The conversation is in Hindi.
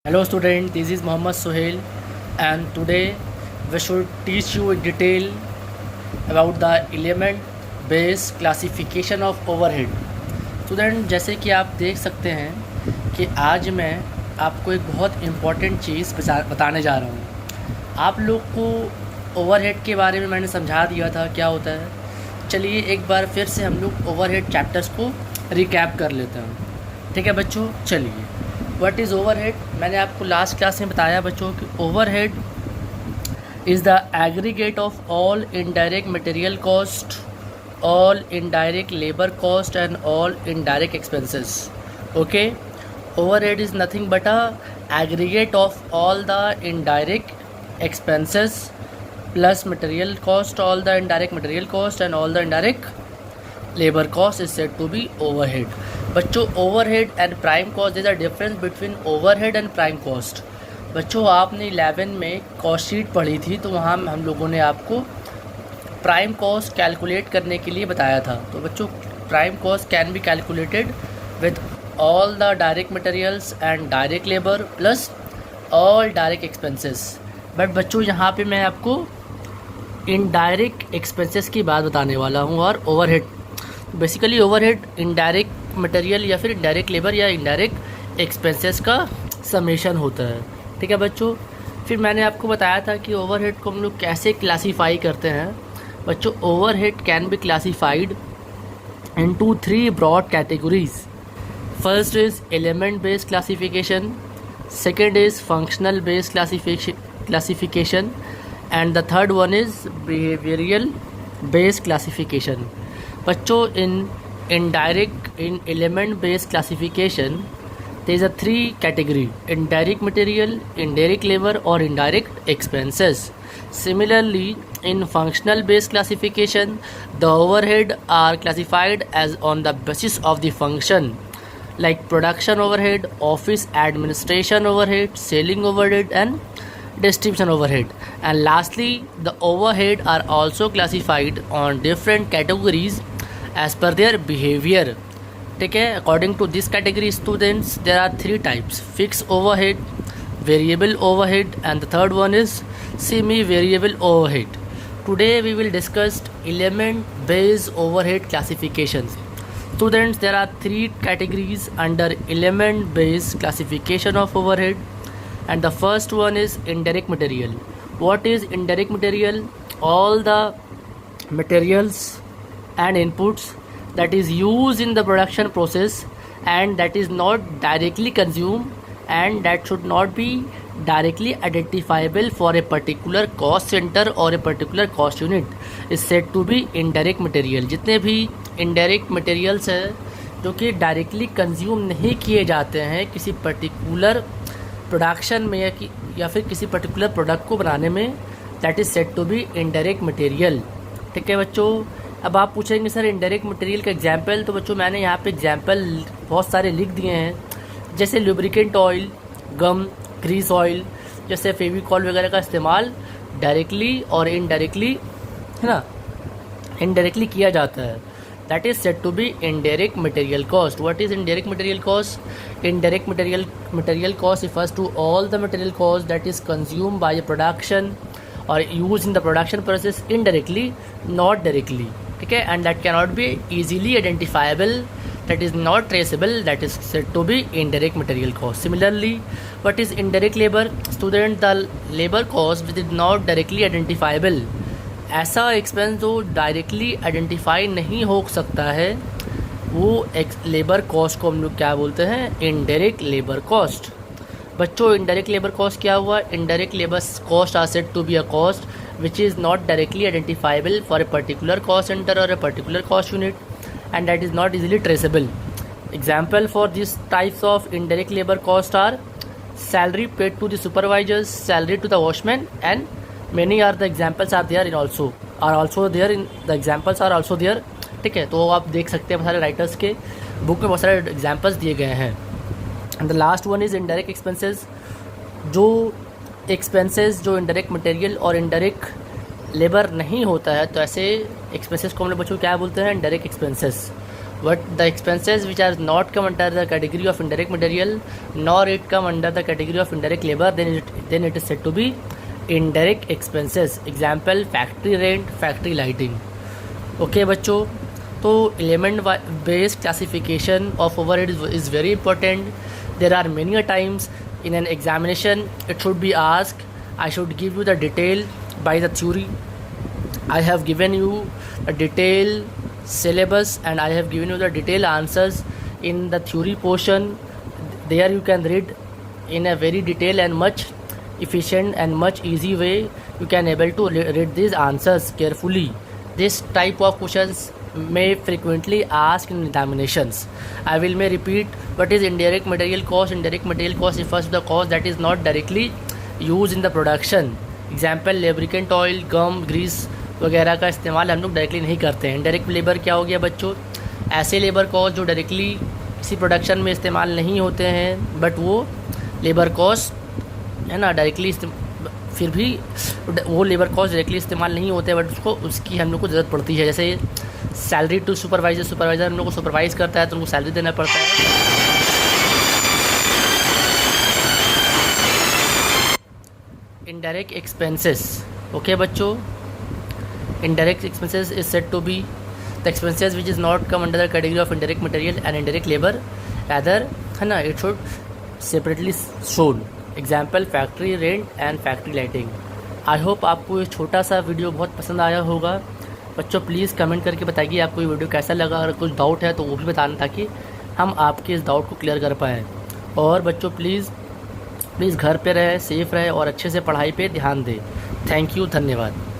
Hello student, this is Mohammad Sohail and today we should teach you in detail about the element based classification of overhead. Student, जैसे कि आप देख सकते हैं कि आज मैं आपको एक बहुत इम्पॉर्टेंट चीज़ बताने जा रहा हूँ। आप लोग को ओवरहेड के बारे में मैंने समझा दिया था क्या होता है। चलिए एक बार फिर से हम लोग ओवरहेड चैप्टर्स को रिकैप कर लेते हैं। ठीक है बच्चों, चलिए व्हाट इज़ ओवरहेड। मैंने आपको लास्ट क्लास में बताया बच्चों कि overhead is the aggregate of all indirect material cost, all indirect labour cost and all indirect expenses. Okay, overhead is nothing but a aggregate of all the indirect expenses plus material cost, all the indirect material cost and all the indirect labour cost is said to be overhead. बच्चों, overhead and prime cost, there are difference between overhead and prime cost. बच्चों, आपने 11 में कॉस्ट शीट पढ़ी थी तो वहाँ हम लोगों ने आपको प्राइम कॉस्ट कैलकुलेट करने के लिए बताया था। तो बच्चों, prime cost can be calculated with all the direct materials and direct labour plus all direct expenses. But बच्चों, यहाँ पे मैं आपको इनडायरेक्ट एक्सपेंसेस की बात बताने वाला हूँ और overhead. Basically overhead indirect material या फिर इनडायरेक्ट लेबर या इनडायरेक्ट एक्सपेंसेस का समेशन होता है। ठीक है बच्चों, फिर मैंने आपको बताया था कि ओवरहेड को हम लोग कैसे क्लासीफाई करते हैं। बच्चों, overhead can be classified into 3 broad categories. First is element based classification, second is functional based classification and the third one is behavioral based classification. बच्चों, in element based classification there is a 3 category: indirect material, indirect labor or indirect expenses. Similarly, in functional based classification the overhead are classified as on the basis of the function, like production overhead, office administration overhead, selling overhead and distribution overhead. And lastly, the overhead are also classified on different categories as per their behavior. ठीक है, according to this category students there are 3 types: fixed overhead, variable overhead and the third one is semi variable overhead. Today we will discuss element based overhead classifications. Students, there are 3 categories under element based classification of overhead. And the first one is indirect material. What is indirect material? All the materials and inputs that is used in the production process and that is not directly consumed and that should not be directly identifiable for a particular cost center or a particular cost unit is said to be indirect material. जितने भी indirect materials हैं जो कि डायरेक्टली कंज्यूम नहीं किए जाते हैं किसी पर्टिकुलर प्रोडक्शन में या फिर किसी पर्टिकुलर प्रोडक्ट को बनाने में, that is said to be indirect material. ठीक है बच्चों, अब आप पूछेंगे सर इनडायरेक्ट मटेरियल का एग्जांपल। तो बच्चों, मैंने यहाँ पे एग्जांपल बहुत सारे लिख दिए हैं, जैसे लुब्रिकेंट ऑयल, गम, ग्रीस ऑयल, जैसे फेविकॉल वगैरह का इस्तेमाल डायरेक्टली और इनडायरेक्टली, है ना, इनडायरेक्टली किया जाता है। That is said to be indirect material cost. What is indirect material cost? Indirect material cost refers to all the material cost that is consumed by a production or used in the production process indirectly, not directly. ठीक है, and that cannot be easily identifiable, that is not traceable, that is said to be indirect material cost. Similarly, what is indirect labor? Student, the labor cost which is not directly identifiable. ऐसा एक्सपेंस जो डायरेक्टली आइडेंटिफाई नहीं हो सकता है वो लेबर कॉस्ट को हम लोग क्या बोलते हैं? Indirect labour cost. बच्चों, इनडायरेक्ट लेबर कॉस्ट क्या हुआ? Indirect labour cost are said to be a cost which is not directly identifiable for a particular cost centre और a particular cost unit and that is not easily traceable. Example for this types of indirect labour cost are salary paid to the supervisors, salary to the watchman and many are the examples are there in also there in the examples are also there. ठीक है, तो आप देख सकते हैं बहुत सारे राइटर्स के बुक में बहुत सारे एग्जाम्पल्स दिए गए हैं। And the last one is indirect expenses. जो एक्सपेंसेस जो इनडायरेक्ट मटेरियल और इनडायरेक्ट लेबर नहीं होता है तो ऐसे एक्सपेंसेस को हम लोग बच्चों क्या बोलते हैं? Indirect expenses. What the expenses which are not come under the category of indirect material nor it come under the category of indirect labor, then it is said to be indirect expenses. Example, factory rent, factory lighting. Okay बच्चों, तो element based classification of overhead is very important. There are many a times in an examination it should be asked. I should give you the detail by the theory. I have given you a detailed syllabus and I have given you the detailed answers in the theory portion. There you can read in a very detailed and much efficient and much easy way. You can able to read these answers carefully. This type of questions may frequently asked in examinations. I will may repeat, what is indirect material cost? Indirect material cost refers to the cost that is not directly used in the production. Example, lubricant oil, gum, grease वगैरह का इस्तेमाल हम लोग डायरेक्टली नहीं करते हैं. डायरेक्ट लेबर क्या हो गया बच्चों? ऐसे लेबर कॉस्ट जो डायरेक्टली किसी प्रोडक्शन में इस्तेमाल नहीं होते हैं बट वो लेबर कॉस्ट है ना, डायरेक्टली फिर भी वो लेबर कॉस्ट डायरेक्टली इस्तेमाल नहीं होते बट उसकी हम लोग को ज़रूरत पड़ती है. जैसे सैलरी टू सुपरवाइज़र हम लोग को सुपरवाइज़ करता है तो उनको सैलरी देना पड़ता है. Indirect expenses. ओके बच्चों, indirect expenses is said to be the expenses which is not come under the category of indirect material and indirect labor, rather है ना, it should separately shown. Example, factory rent and factory lighting. I hope आपको ये छोटा सा वीडियो बहुत पसंद आया होगा. बच्चों प्लीज़ कमेंट करके बताइए आपको ये वीडियो कैसा लगा. अगर कुछ डाउट है तो वो भी बताना ताकि हम आपके इस डाउट को क्लियर कर पाएँ. और बच्चों प्लीज़ घर पे रहे, सेफ़ रहे और अच्छे से पढ़ाई पे ध्यान दें. थैंक यू, धन्यवाद.